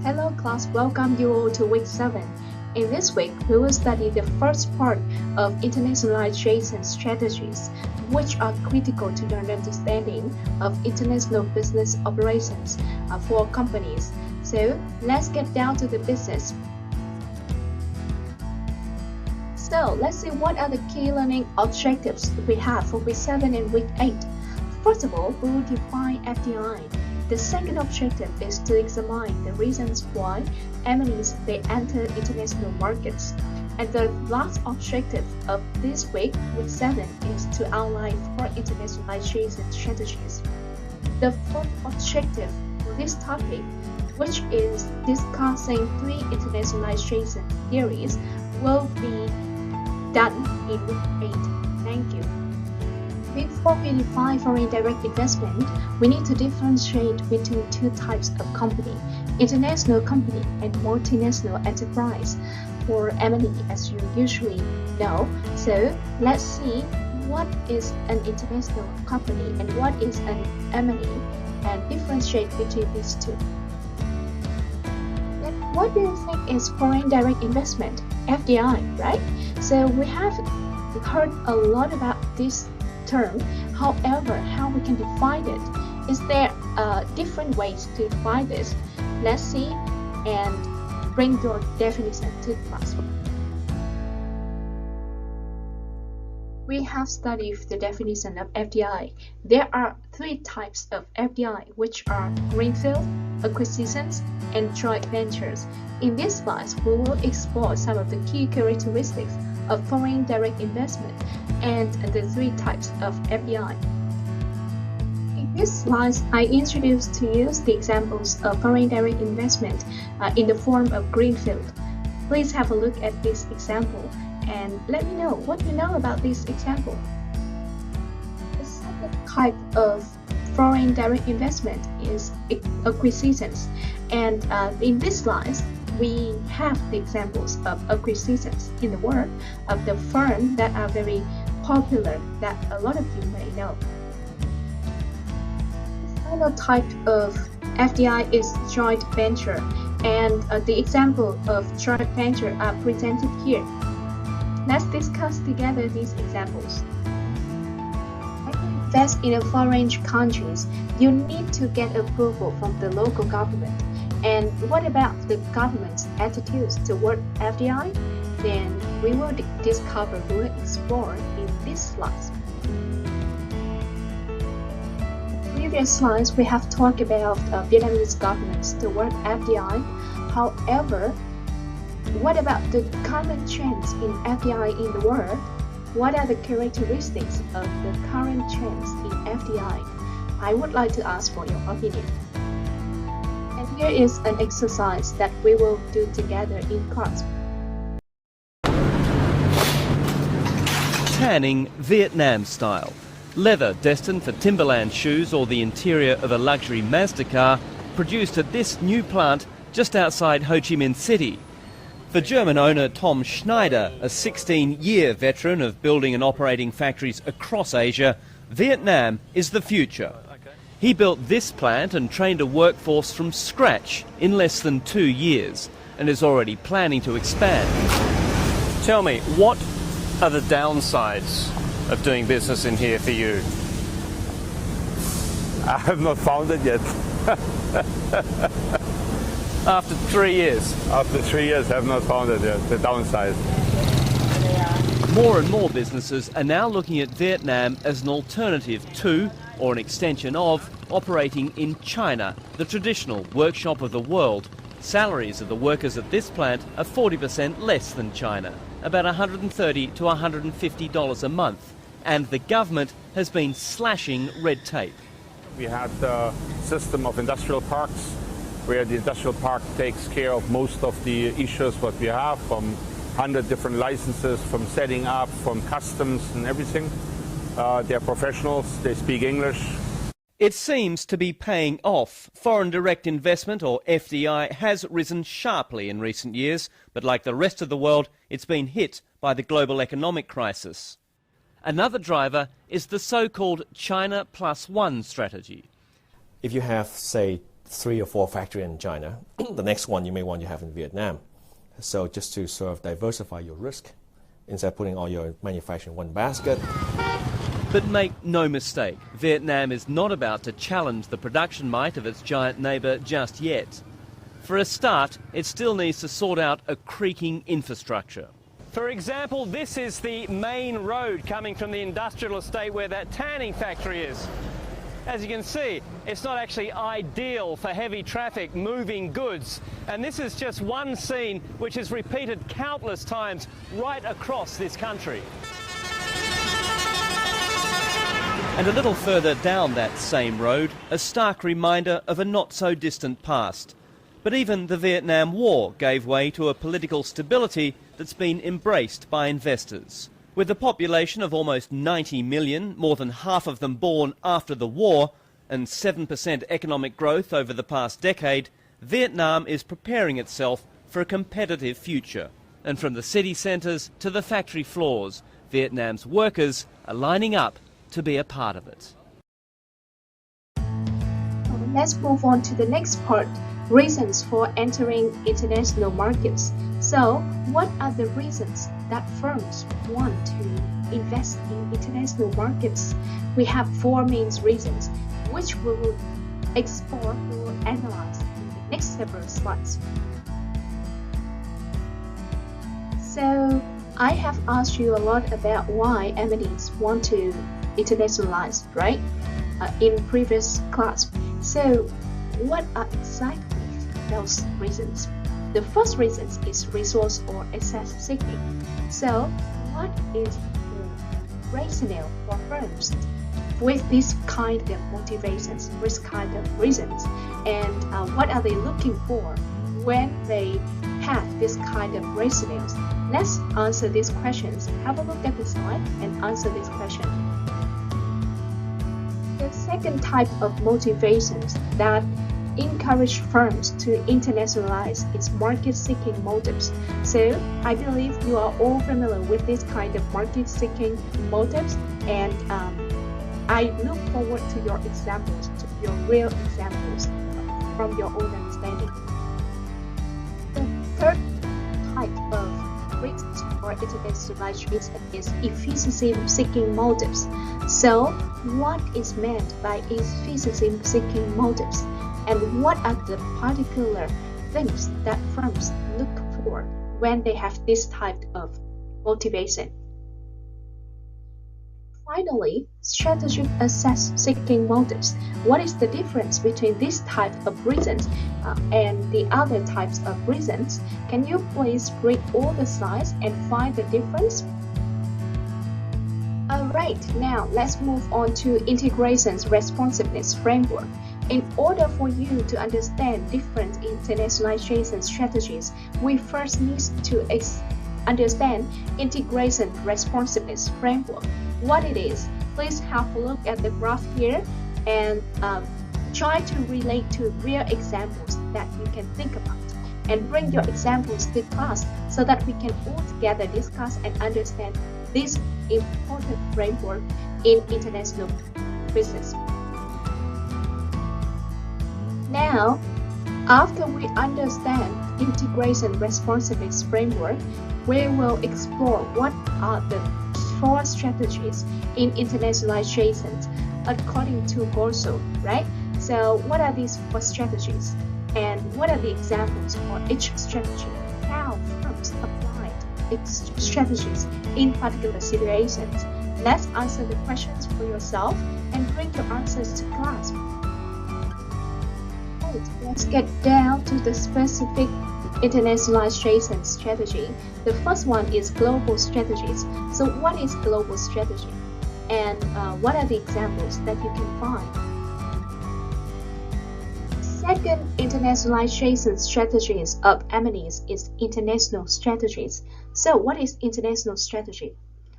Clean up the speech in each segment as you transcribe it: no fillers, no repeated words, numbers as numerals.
Hello class, welcome you all to week 7. In this week, we will study the first part of internationalization strategies, which are critical to your understanding of international business operations for companies. So, let's get down to the business. So, let's see what are the key learning objectives we have for week 7 and week 8. First of all, we will define FDI. The second objective is to examine the reasons why MNEs they enter international markets. And the last objective of this week 7, is to outline 4 internationalization strategies. The fourth objective for this topic, which is discussing 3 internationalization theories, will be done in week 8. Thank you. Before we define foreign direct investment, we need to differentiate between 2 types of company, international company and multinational enterprise, or M&E as you usually know. So let's see what is an international company and what is an M&E and differentiate between these 2. Then what do you think is foreign direct investment? FDI, right? So we have heard a lot about this term. However, how we can define it? Is there different ways to define this? Let's see and bring your definition to the class. We have studied the definition of FDI. There are 3 types of FDI, which are greenfield, acquisitions, and joint ventures. In this slide, we will explore some of the key characteristics of foreign direct investment and the 3 types of FDI. In this slide, I introduced to you the examples of foreign direct investment in the form of greenfield. Please have a look at this example and let me know what you know about this example. The second type of foreign direct investment is acquisitions, and in this slide, we have the examples of acquisitions in the world of the firms that are very popular that a lot of you may know. The final type of FDI is joint venture, and the example of joint venture are presented here. Let's discuss together these examples. When you invest in foreign countries, you need to get approval from the local government. And what about the government's attitudes toward FDI? Then we will discover, we will explore in this slide. In previous slides, we have talked about Vietnamese governments toward FDI. However, what about the current trends in FDI in the world? What are the characteristics of the current trends in FDI? I would like to ask for your opinion. And here is an exercise that we will do together in class. Tanning Vietnam style. Leather destined for Timberland shoes or the interior of a luxury Mazda car produced at this new plant just outside Ho Chi Minh City. For German owner Tom Schneider, a 16-year veteran of building and operating factories across Asia, Vietnam is the future. He built this plant and trained a workforce from scratch in less than 2 years and is already planning to expand. Tell me, what are the downsides of doing business in here for you? I have not found it yet. After 3 years? After 3 years, I have not found it yet, the downside. More and more businesses are now looking at Vietnam as an alternative to, or an extension of, operating in China, the traditional workshop of the world. Salaries of the workers at this plant are 40% less than China, about $130 to $150 a month, and the government has been slashing red tape. We had a system of industrial parks, where the industrial park takes care of most of the issues what we have, from 100 different licenses, from setting up, from customs and everything. They're professionals, they speak English. It seems to be paying off. Foreign direct investment, or FDI, has risen sharply in recent years, but like the rest of the world, it's been hit by the global economic crisis. Another driver is the so-called China Plus One strategy. If you have, say, 3 or 4 factories in China, The next one you may want to have in Vietnam. So just to sort of diversify your risk, instead of putting all your manufacturing in one basket. But make no mistake, Vietnam is not about to challenge the production might of its giant neighbour just yet. For a start, it still needs to sort out a creaking infrastructure. For example, this is the main road coming from the industrial estate where that tanning factory is. As you can see, it's not actually ideal for heavy traffic moving goods. And this is just one scene which is repeated countless times right across this country. And a little further down that same road, a stark reminder of a not-so-distant past. But even the Vietnam War gave way to a political stability that's been embraced by investors. With a population of almost 90 million, more than half of them born after the war, and 7% economic growth over the past decade, Vietnam is preparing itself for a competitive future. And from the city centres to the factory floors, Vietnam's workers are lining up to be a part of it. Let's move on to the next part, reasons for entering international markets. So, what are the reasons that firms want to invest in international markets? We have four main reasons, which we will explore or analyze in the next several slides. So, I have asked you a lot about why M&Es want to internationalize, right? In previous class. So, what are exactly those reasons? The first reason is resource or access seeking. So, what is the rationale for firms with this kind of motivations, this kind of reasons, and what are they looking for when they have this kind of rationales? Let's answer these questions. Have a look at the slide and answer this question. The second type of motivations that encourage firms to internationalize its market-seeking motives. So, I believe you are all familiar with this kind of market-seeking motives, and I look forward to your examples, to your real examples from your own understanding. The third type of reasons for internationalization is efficiency-seeking motives. So, what is meant by efficiency-seeking motives? And what are the particular things that firms look for when they have this type of motivation? Finally, strategic access-seeking motives. What is the difference between this type of reasons and the other types of reasons? Can you please read all the slides and find the difference? Alright, now let's move on to integration's responsiveness framework. In order for you to understand different internationalization strategies, we first need to understand integration responsiveness framework. What it is, please have a look at the graph here and try to relate to real examples that you can think about. And bring your examples to class so that we can all together discuss and understand this important framework in international business. Now, after we understand integration responsiveness framework, we will explore what are the four strategies in internationalization according to Gorso, right? So, what are these four strategies? And what are the examples for each strategy? How firms applied its strategies in particular situations? Let's answer the questions for yourself and bring your answers to class. Let's get down to the specific internationalization strategy. The first one is global strategies. So what is global strategy? And what are the examples that you can find? Second internationalization strategies of M&Es is international strategies. So what is international strategy?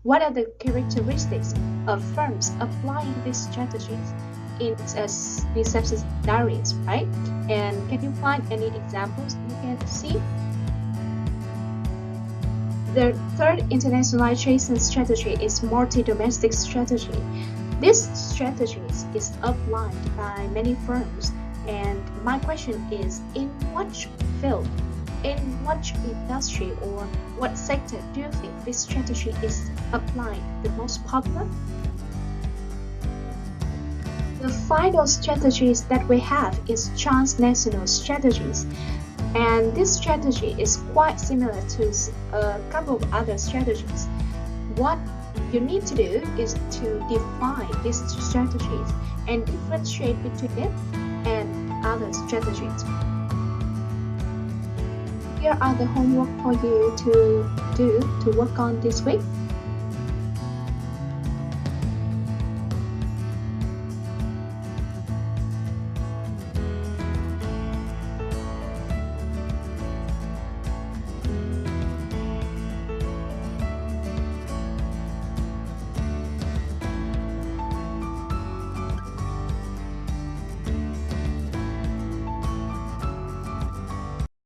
What are the characteristics of firms applying these strategies in these subsidiaries, right? And can you find any examples you can see? The third internationalization strategy is multi-domestic strategy. This strategy is applied by many firms and My question is, in what field, in what industry or what sector do you think this strategy is applied the most popular? The final strategies that we have is transnational strategies, and this strategy is quite similar to a couple of other strategies. What you need to do is to define these strategies and differentiate between it and other strategies. Here are the homework for you to do to work on this week.